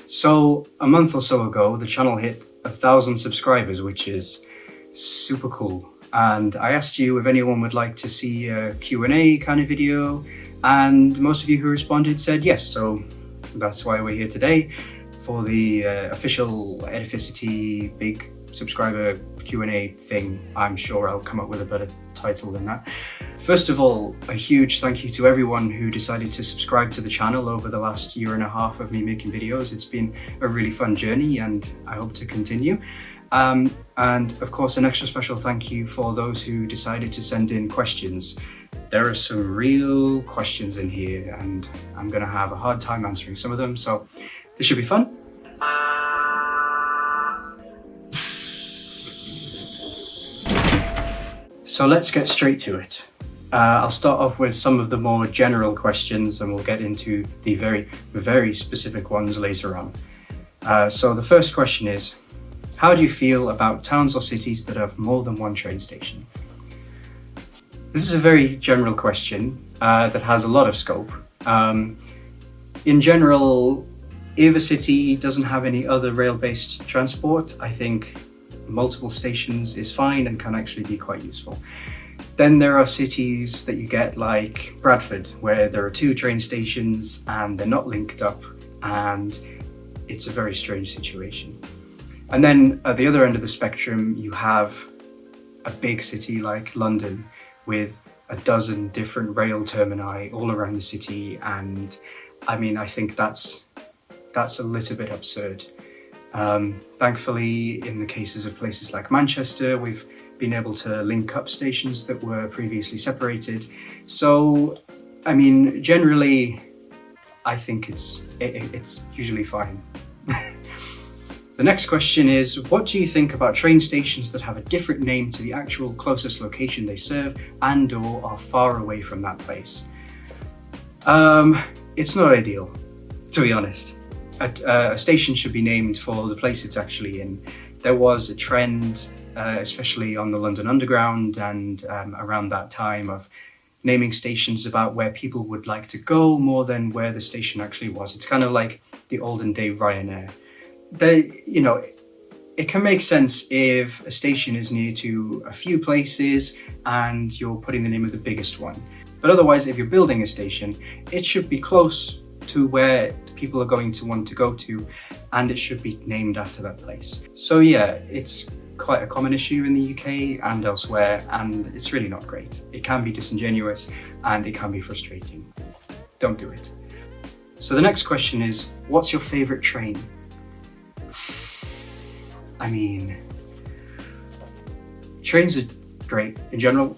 So a month or so ago, the channel hit 1,000 subscribers, which is super cool. And I asked you if anyone would like to see a Q&A kind of video, and most of you who responded said yes. So that's why we're here today for the official Edificity big subscriber Q&A thing. I'm sure I'll come up with a better title than that. First of all, a huge thank you to everyone who decided to subscribe to the channel over the last year and a half of me making videos. It's been a really fun journey and I hope to continue. And of course, an extra special thank you for those who decided to send in questions. There are some real questions in here and I'm gonna have a hard time answering some of them, so this should be fun. So let's get straight to it. I'll start off with some of the more general questions and we'll get into the very, very specific ones later on. So the first question is, how do you feel about towns or cities that have more than one train station? This is a very general question that has a lot of scope. In general, if a city doesn't have any other rail-based transport, I think multiple stations is fine and can actually be quite useful. Then there are cities that you get like Bradford, where there are 2 train stations and they're not linked up, and it's a very strange situation. And then at the other end of the spectrum, you have a big city like London with a dozen different rail termini all around the city, and I mean, I think that's a little bit absurd. Thankfully, in the cases of places like Manchester, we've been able to link up stations that were previously separated. So, I mean, generally, I think it's usually fine. The next question is, what do you think about train stations that have a different name to the actual closest location they serve and/or are far away from that place? It's not ideal, to be honest. A station should be named for the place it's actually in. There was a trend, especially on the London Underground and around that time, of naming stations about where people would like to go more than where the station actually was. It's kind of like the olden day Ryanair. It can make sense if a station is near to a few places and you're putting the name of the biggest one. But otherwise, if you're building a station, it should be close to where people are going to want to go to, and it should be named after that place. So yeah, it's quite a common issue in the UK and elsewhere, and it's really not great. It can be disingenuous and it can be frustrating. Don't do it. So the next question is, what's your favorite train? I mean, trains are great in general.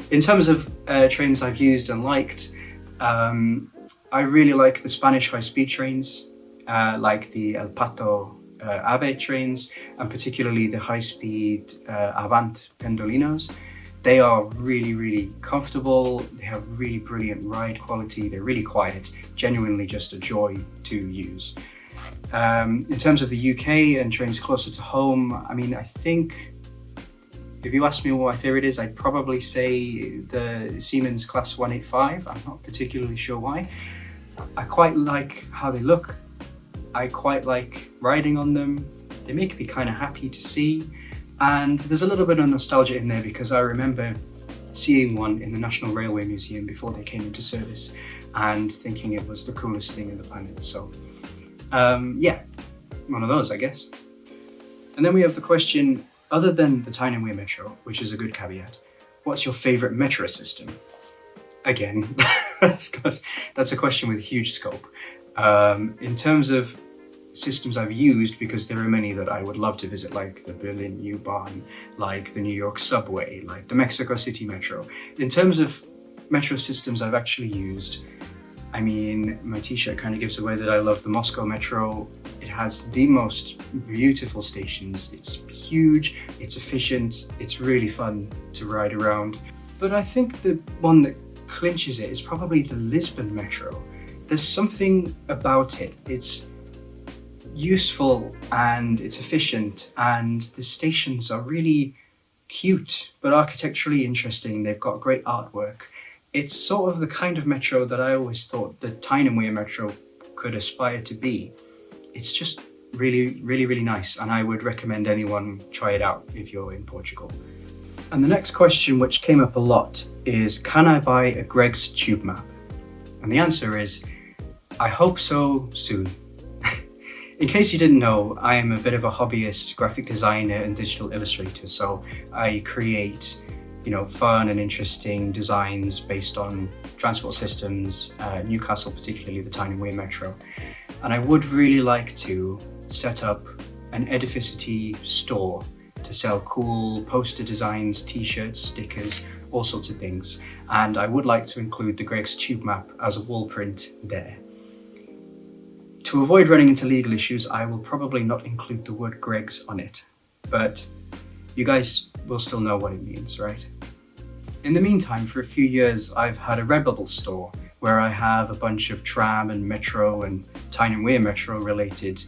In terms of trains I've used and liked, I really like the Spanish high-speed trains, like the El Pato Ave trains, and particularly the high-speed Avant Pendolinos. They are really, really comfortable. They have really brilliant ride quality. They're really quiet, genuinely just a joy to use. In terms of the UK and trains closer to home, I mean, I think if you ask me what my favourite is, I'd probably say the Siemens Class 185. I'm not particularly sure why. I quite like how they look. I quite like riding on them. They make me kind of happy to see. And there's a little bit of nostalgia in there because I remember seeing one in the National Railway Museum before they came into service and thinking it was the coolest thing in the planet. So yeah, one of those, I guess. And then we have the question, other than the Tyne-and-Wear Metro, which is a good caveat, what's your favourite metro system? Again, that's a question with huge scope. In terms of systems I've used, because there are many that I would love to visit, like the Berlin U-Bahn, like the New York subway, like the Mexico City Metro. In terms of metro systems I've actually used, I mean, my t-shirt kind of gives away that I love the Moscow Metro. It has the most beautiful stations. It's huge, it's efficient, it's really fun to ride around. But I think the one that clinches it is probably the Lisbon Metro. There's something about it. It's useful and it's efficient, and the stations are really cute but architecturally interesting. They've got great artwork. It's sort of the kind of metro that I always thought the Tyne-and-Wear Metro could aspire to be. it's just really nice, and I would recommend anyone try it out if you're in Portugal. And the next question, which came up a lot, is can I buy a Greggs tube map? And the answer is, I hope so soon. In case you didn't know, I am a bit of a hobbyist graphic designer and digital illustrator, so I create fun and interesting designs based on transport systems, Newcastle particularly, the Tyne and Wear Metro. And I would really like to set up an Edificity store to sell cool poster designs, t-shirts, stickers, all sorts of things. And I would like to include the Greggs tube map as a wall print there. To avoid running into legal issues, I will probably not include the word Greggs on it, but you guys will still know what it means, right? In the meantime, for a few years, I've had a Redbubble store where I have a bunch of tram and metro and Tyne and Wear Metro related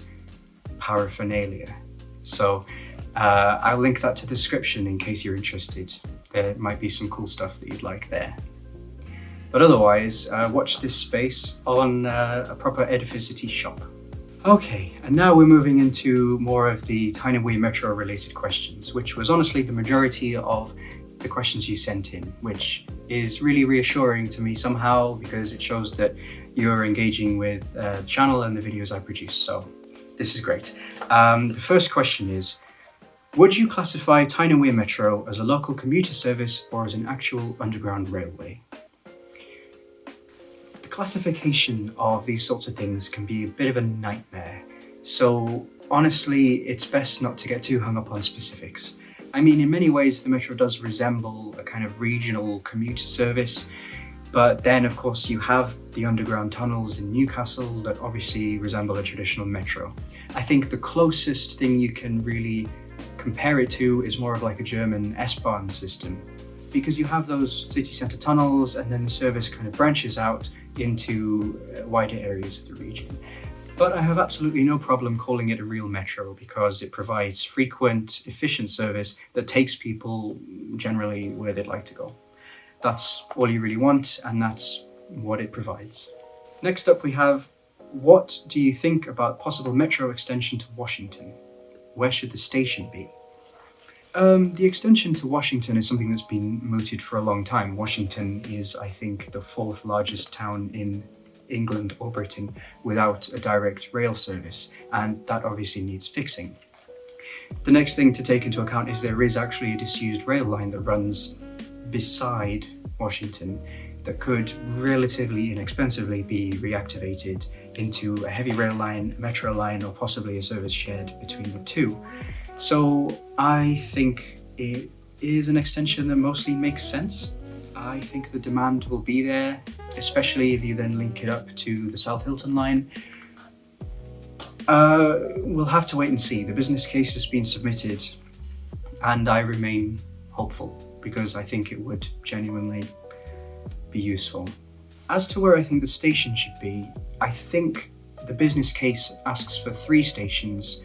paraphernalia. So I'll link that to the description in case you're interested. There might be some cool stuff that you'd like there. But otherwise, watch this space on a proper Edificity shop. Okay, and now we're moving into more of the Tyne and Wear Metro related questions, which was honestly the majority of the questions you sent in, which is really reassuring to me somehow because it shows that you're engaging with the channel and the videos I produce, so this is great. The first question is, would you classify Tyne and Wear Metro as a local commuter service or as an actual underground railway? The classification of these sorts of things can be a bit of a nightmare, so honestly it's best not to get too hung up on specifics. I mean, in many ways the Metro does resemble a kind of regional commuter service, but then of course you have the underground tunnels in Newcastle that obviously resemble a traditional Metro. I think the closest thing you can really compare it to is more of like a German S-Bahn system, because you have those city centre tunnels and then the service kind of branches out into wider areas of the region. But I have absolutely no problem calling it a real metro because it provides frequent, efficient service that takes people generally where they'd like to go. That's all you really want, and that's what it provides. Next up we have, what do you think about possible metro extension to Washington? Where should the station be? The extension to Washington is something that's been mooted for a long time. Washington is, I think, the 4th largest town in England or Britain without a direct rail service, and that obviously needs fixing. The next thing to take into account is there is actually a disused rail line that runs beside Washington that could relatively inexpensively be reactivated into a heavy rail line, a metro line, or possibly a service shared between the two. So I think it is an extension that mostly makes sense. I think the demand will be there, especially if you then link it up to the South Hilton line. We'll have to wait and see. The business case has been submitted and I remain hopeful because I think it would genuinely be useful. As to where I think the station should be, I think the business case asks for 3 stations,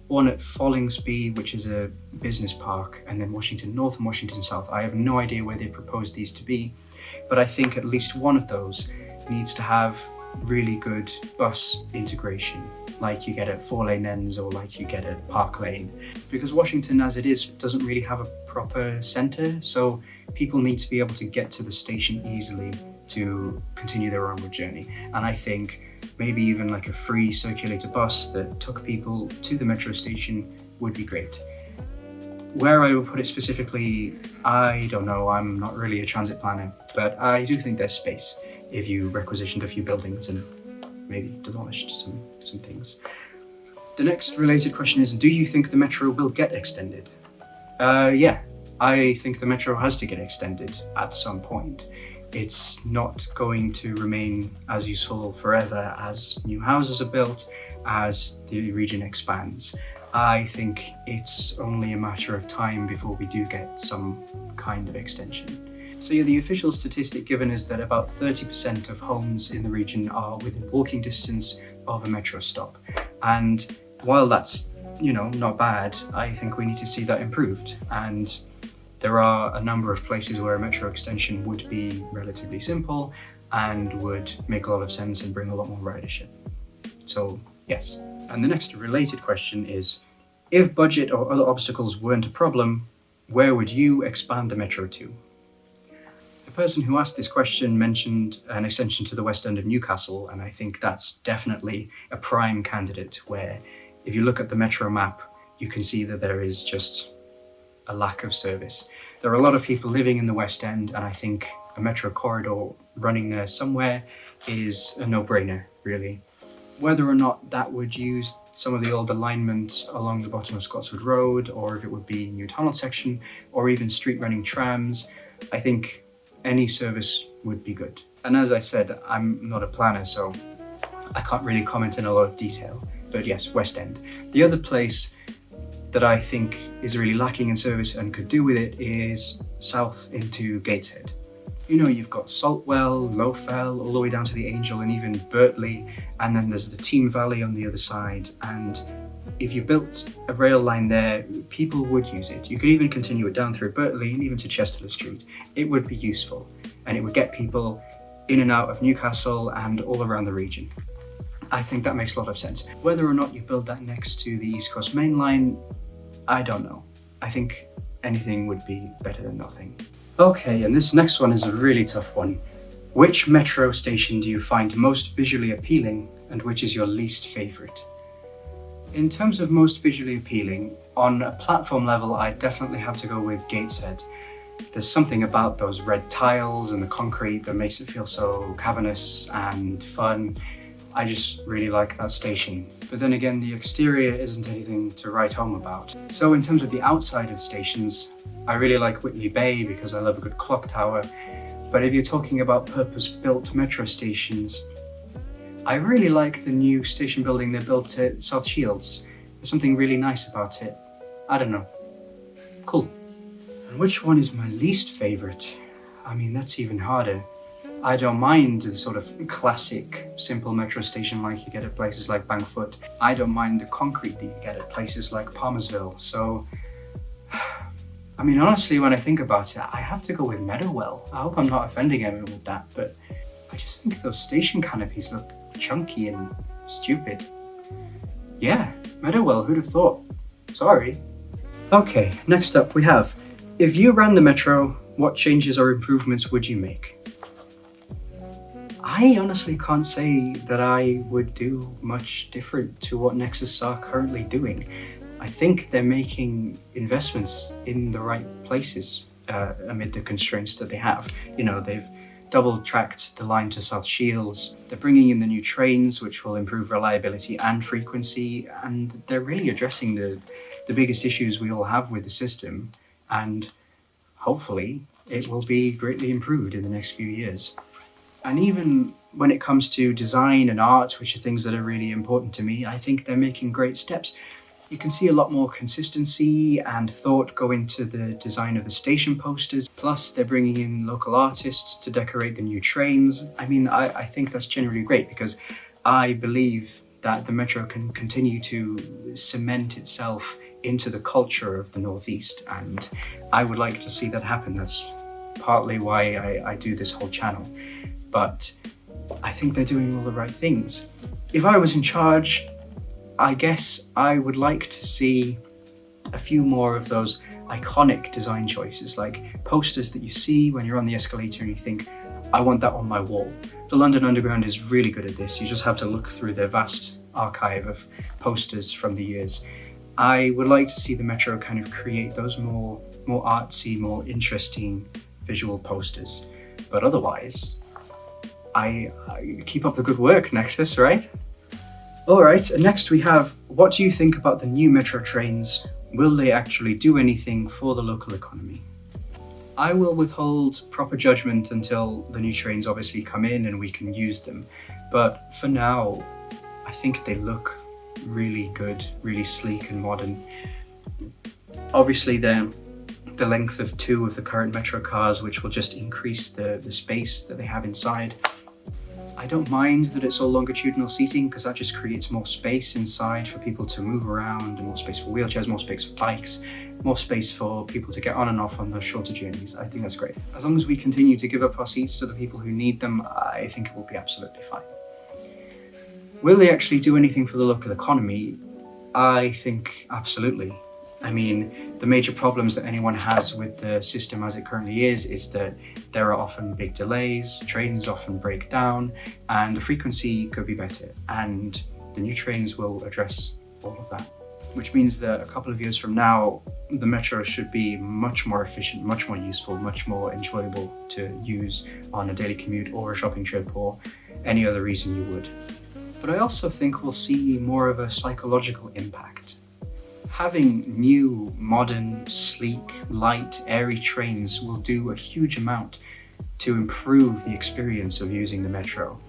one at Follingsby, which is a business park, and then Washington North and Washington South. I have no idea where they propose these to be, but I think at least one of those needs to have really good bus integration, like you get at Four Lane Ends or like you get at Park Lane, because Washington as it is doesn't really have a proper centre, so people need to be able to get to the station easily to continue their onward journey. And I think maybe even like a free circulator bus that took people to the metro station would be great. Where I would put it specifically, I don't know, I'm not really a transit planner, but I do think there's space if you requisitioned a few buildings and maybe demolished some things. The next related question is, do you think the metro will get extended? Yeah, I think the metro has to get extended at some point. It's not going to remain as useful forever as new houses are built, as the region expands. I think it's only a matter of time before we do get some kind of extension. So yeah, the official statistic given is that about 30% of homes in the region are within walking distance of a metro stop. And while that's, not bad, I think we need to see that improved. And there are a number of places where a metro extension would be relatively simple and would make a lot of sense and bring a lot more ridership. So yes. And the next related question is, if budget or other obstacles weren't a problem, where would you expand the metro to? The person who asked this question mentioned an extension to the West End of Newcastle, and I think that's definitely a prime candidate where if you look at the metro map, you can see that there is just a lack of service. There are a lot of people living in the West End, and I think a metro corridor running there somewhere is a no-brainer, really. Whether or not that would use some of the old alignment along the bottom of Scotswood Road, or if it would be new tunnel section, or even street running trams, I think any service would be good. And as I said, I'm not a planner, so I can't really comment in a lot of detail. But yes, West End. The other place that I think is really lacking in service and could do with it is south into Gateshead. You know, you've got Saltwell, Lowfell, all the way down to the Angel and even Birtley, and then there's the Team Valley on the other side. And if you built a rail line there, people would use it. You could even continue it down through Birtley and even to Chester Street. It would be useful, and it would get people in and out of Newcastle and all around the region. I think that makes a lot of sense. Whether or not you build that next to the East Coast Main Line, I don't know. I think anything would be better than nothing. Okay, and this next one is a really tough one. Which metro station do you find most visually appealing, and which is your least favourite? In terms of most visually appealing, on a platform level, I definitely have to go with Gateshead. There's something about those red tiles and the concrete that makes it feel so cavernous and fun. I just really like that station. But then again, the exterior isn't anything to write home about. So in terms of the outside of stations, I really like Whitley Bay because I love a good clock tower. But if you're talking about purpose-built metro stations, I really like the new station building they built at South Shields. There's something really nice about it. I don't know. Cool. And which one is my least favourite? I mean, that's even harder. I don't mind the sort of classic, simple metro station like you get at places like Bangfoot. I don't mind the concrete that you get at places like Palmersville. So, I mean, honestly, when I think about it, I have to go with Meadowwell. I hope I'm not offending anyone with that, but I just think those station canopies look chunky and stupid. Yeah, Meadowwell, who'd have thought? Sorry. Okay, next up we have, if you ran the metro, what changes or improvements would you make? I honestly can't say that I would do much different to what Nexus are currently doing. I think they're making investments in the right places amid the constraints that they have. You know, they've double-tracked the line to South Shields, they're bringing in the new trains which will improve reliability and frequency, and they're really addressing the biggest issues we all have with the system, and hopefully it will be greatly improved in the next few years. And even when it comes to design and art, which are things that are really important to me, I think they're making great steps. You can see a lot more consistency and thought go into the design of the station posters. Plus, they're bringing in local artists to decorate the new trains. I mean, I think that's generally great because I believe that the Metro can continue to cement itself into the culture of the Northeast, and I would like to see that happen. That's partly why I do this whole channel. But I think they're doing all the right things. If I was in charge, I guess I would like to see a few more of those iconic design choices, like posters that you see when you're on the escalator and you think, I want that on my wall. The London Underground is really good at this. You just have to look through their vast archive of posters from the years. I would like to see the Metro kind of create those more artsy, more interesting visual posters. But otherwise, I keep up the good work, Nexus, right? Alright, next we have, what do you think about the new metro trains? Will they actually do anything for the local economy? I will withhold proper judgment until the new trains obviously come in and we can use them. But for now, I think they look really good, really sleek and modern. Obviously they're the length of 2 of the current metro cars, which will just increase the space that they have inside. I don't mind that it's all longitudinal seating because that just creates more space inside for people to move around, and more space for wheelchairs, more space for bikes, more space for people to get on and off on those shorter journeys. I think that's great. As long as we continue to give up our seats to the people who need them, I think it will be absolutely fine. Will they actually do anything for the local economy? I think absolutely. I mean, the major problems that anyone has with the system as it currently is that there are often big delays, trains often break down, and the frequency could be better. And the new trains will address all of that. Which means that a couple of years from now, the metro should be much more efficient, much more useful, much more enjoyable to use on a daily commute or a shopping trip or any other reason you would. But I also think we'll see more of a psychological impact. Having new, modern, sleek, light, airy trains will do a huge amount to improve the experience of using the metro.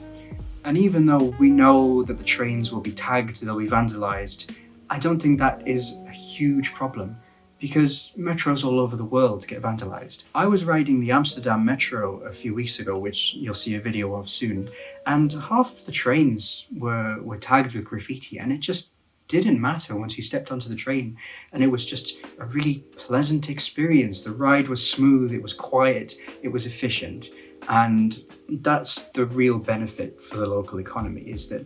And even though we know that the trains will be tagged, they'll be vandalized, I don't think that is a huge problem because metros all over the world get vandalized. I was riding the Amsterdam metro a few weeks ago, which you'll see a video of soon, and half of the trains were tagged with graffiti, and it just didn't matter once you stepped onto the train, and it was just a really pleasant experience. The ride was smooth, it was quiet, it was efficient, and that's the real benefit for the local economy, is that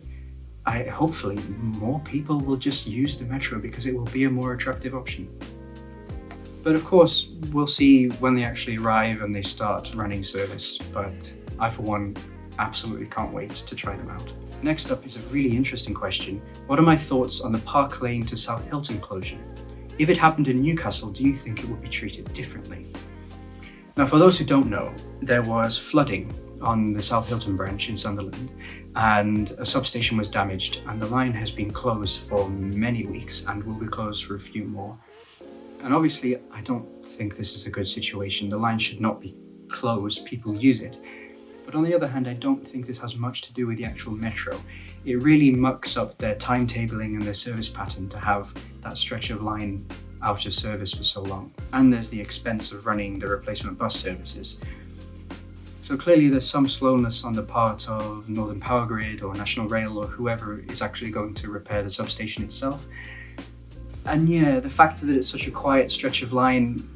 hopefully more people will just use the metro because it will be a more attractive option. But of course, we'll see when they actually arrive and they start running service, but I for one absolutely can't wait to try them out. Next up is a really interesting question. What are my thoughts on the Park Lane to South Hilton closure? If it happened in Newcastle, do you think it would be treated differently? Now, for those who don't know, there was flooding on the South Hilton branch in Sunderland, and a substation was damaged, and the line has been closed for many weeks and will be closed for a few more. And obviously, I don't think this is a good situation. The line should not be closed, people use it. But on the other hand, I don't think this has much to do with the actual metro. It really mucks up their timetabling and their service pattern to have that stretch of line out of service for so long. And there's the expense of running the replacement bus services. So clearly there's some slowness on the part of Northern Powergrid or National Rail or whoever is actually going to repair the substation itself. And yeah, the fact that it's such a quiet stretch of line,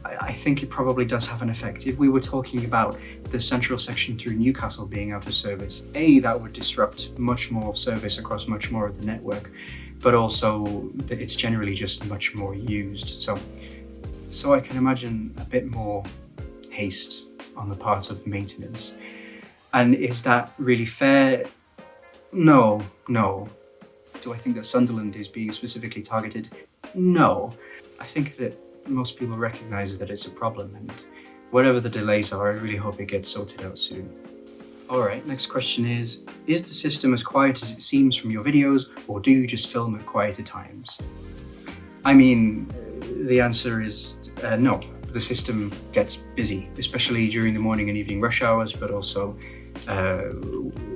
I think it probably does have an effect. If we were talking about the central section through Newcastle being out of service, that would disrupt much more service across much more of the network, but also it's generally just much more used. So I can imagine a bit more haste on the part of maintenance. And is that really fair? No. Do I think that Sunderland is being specifically targeted? No. I think that most people recognise that it's a problem, and whatever the delays are, I really hope it gets sorted out soon. Alright, next question is the system as quiet as it seems from your videos, or do you just film at quieter times? I mean, the answer is no. The system gets busy, especially during the morning and evening rush hours, but also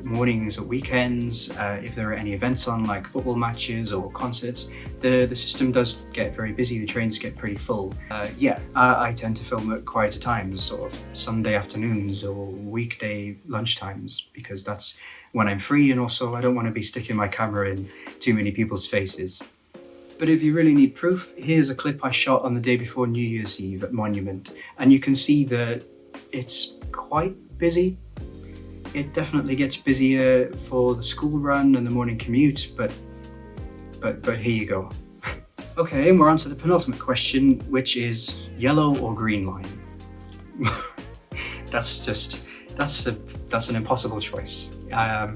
mornings or weekends, if there are any events on like football matches or concerts, the system does get very busy, the trains get pretty full. I tend to film at quieter times, sort of Sunday afternoons or weekday lunchtimes, because that's when I'm free, and also I don't want to be sticking my camera in too many people's faces. But if you really need proof, here's a clip I shot on the day before New Year's Eve at Monument, and you can see that it's quite busy. It definitely gets busier for the school run and the morning commute, but here you go. Okay, and we're on to the penultimate question, which is yellow or green line? That's an impossible choice. I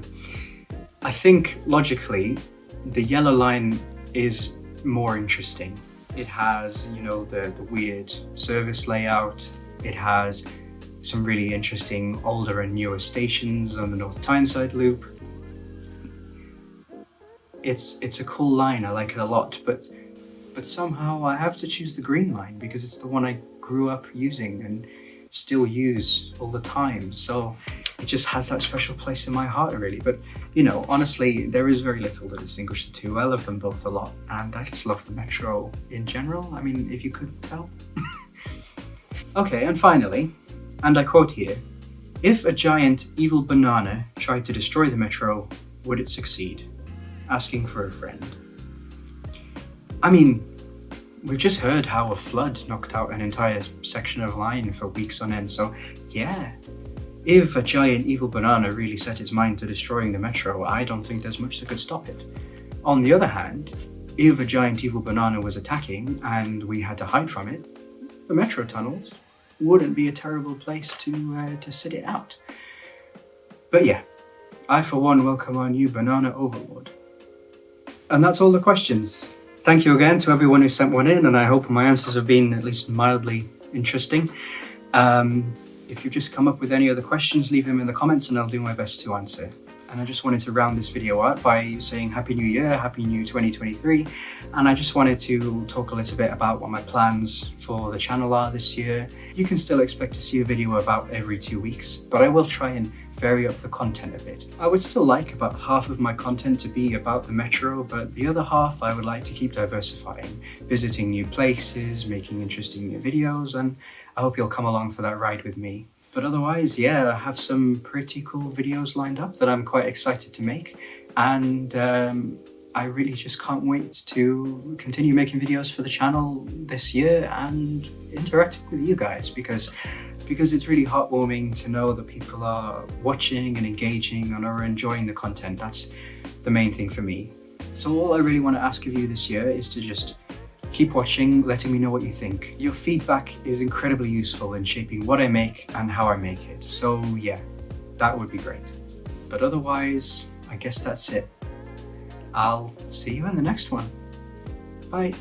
think logically, the yellow line is more interesting. It has, the weird service layout. It has some really interesting older and newer stations on the North Tyneside loop. It's a cool line, I like it a lot, but somehow I have to choose the green line because it's the one I grew up using and still use all the time. So it just has that special place in my heart, really. But honestly, there is very little to distinguish the two. I love them both a lot, and I just love the metro in general. I mean, if you couldn't tell. Okay, and finally, and I quote here, if a giant evil banana tried to destroy the metro, would it succeed? Asking for a friend. I mean, we've just heard how a flood knocked out an entire section of line for weeks on end, so yeah, If a giant evil banana really set its mind to destroying the metro, I don't think there's much that could stop it. On the other hand, if a giant evil banana was attacking and we had to hide from it, the metro tunnels wouldn't be a terrible place to sit it out. But yeah, I for one welcome our new banana overlord. And that's all the questions. Thank you again to everyone who sent one in, and I hope my answers have been at least mildly interesting. If you just come up with any other questions, leave them in the comments and I'll do my best to answer. And I just wanted to round this video out by saying Happy New Year, Happy New 2023. And I just wanted to talk a little bit about what my plans for the channel are this year. You can still expect to see a video about every 2 weeks, but I will try and vary up the content a bit. I would still like about half of my content to be about the metro, but the other half I would like to keep diversifying, visiting new places, making interesting new videos, and I hope you'll come along for that ride with me. But otherwise, yeah, I have some pretty cool videos lined up that I'm quite excited to make, and I really just can't wait to continue making videos for the channel this year and interacting with you guys, because it's really heartwarming to know that people are watching and engaging and are enjoying the content. That's the main thing for me. So all I really want to ask of you this year is to just keep watching, letting me know what you think. Your feedback is incredibly useful in shaping what I make and how I make it. So yeah, that would be great. But otherwise, I guess that's it. I'll see you in the next one. Bye.